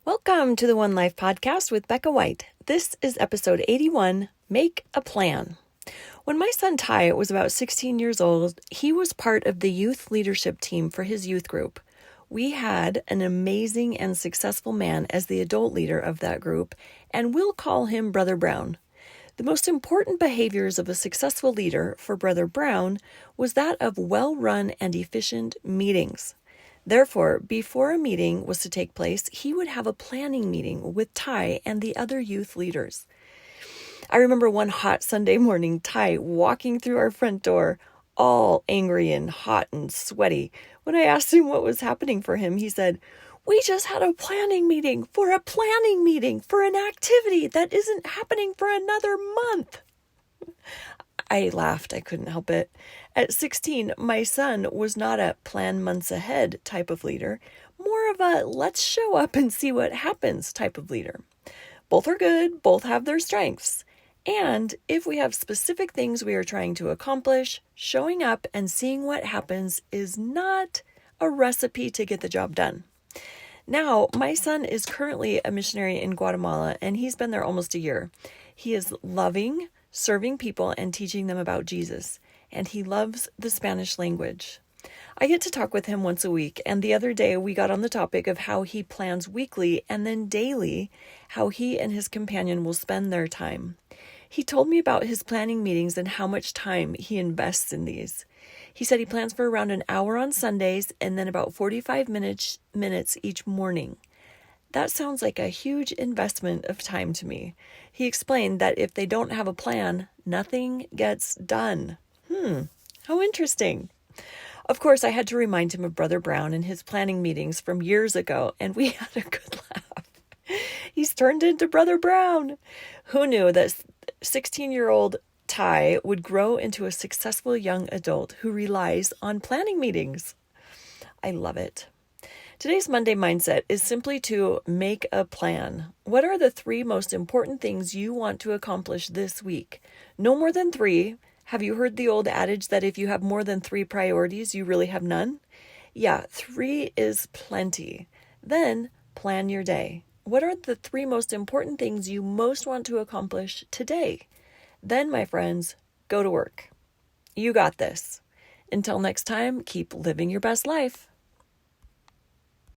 Welcome to the One Life Podcast with Behka White. This is episode 81, Make a Plan. When my son Ty was about 16 years old, he was part of the youth leadership team for his youth group. We had an amazing and successful man as the adult leader of that group, and we'll call him Brother Brown. The most important behaviors of a successful leader for Brother Brown was that of well-run and efficient meetings. Therefore, before a meeting was to take place, he would have a planning meeting with Ty and the other youth leaders. I remember one hot Sunday morning, Ty walking through our front door, all angry and hot and sweaty. When I asked him what was happening for him, he said, "We just had a planning meeting for an activity that isn't happening for another month." I laughed. I couldn't help it. At 16, my son was not a plan months ahead type of leader, more of a let's show up and see what happens type of leader. Both are good, both have their strengths. And if we have specific things we are trying to accomplish, showing up and seeing what happens is not a recipe to get the job done. Now, my son is currently a missionary in Guatemala, and he's been there almost a year. He is loving, serving people and teaching them about Jesus, and he loves the Spanish language. I get to talk with him once a week, and the other day we got on the topic of how he plans weekly and then daily how he and his companion will spend their time. He told me about his planning meetings and how much time he invests in these. He said he plans for around an hour on Sundays and then about 45 minutes each morning. That sounds like a huge investment of time to me. He explained that if they don't have a plan, nothing gets done. How interesting. Of course, I had to remind him of Brother Brown and his planning meetings from years ago, and we had a good laugh. He's turned into Brother Brown. Who knew that 16-year-old Ty would grow into a successful young adult who relies on planning meetings? I love it. Today's Monday mindset is simply to make a plan. What are the 3 most important things you want to accomplish this week? No more than 3. Have you heard the old adage that if you have more than 3 priorities, you really have none? Yeah, 3 is plenty. Then plan your day. What are the 3 most important things you most want to accomplish today? Then, my friends, go to work. You got this. Until next time, keep living your best life.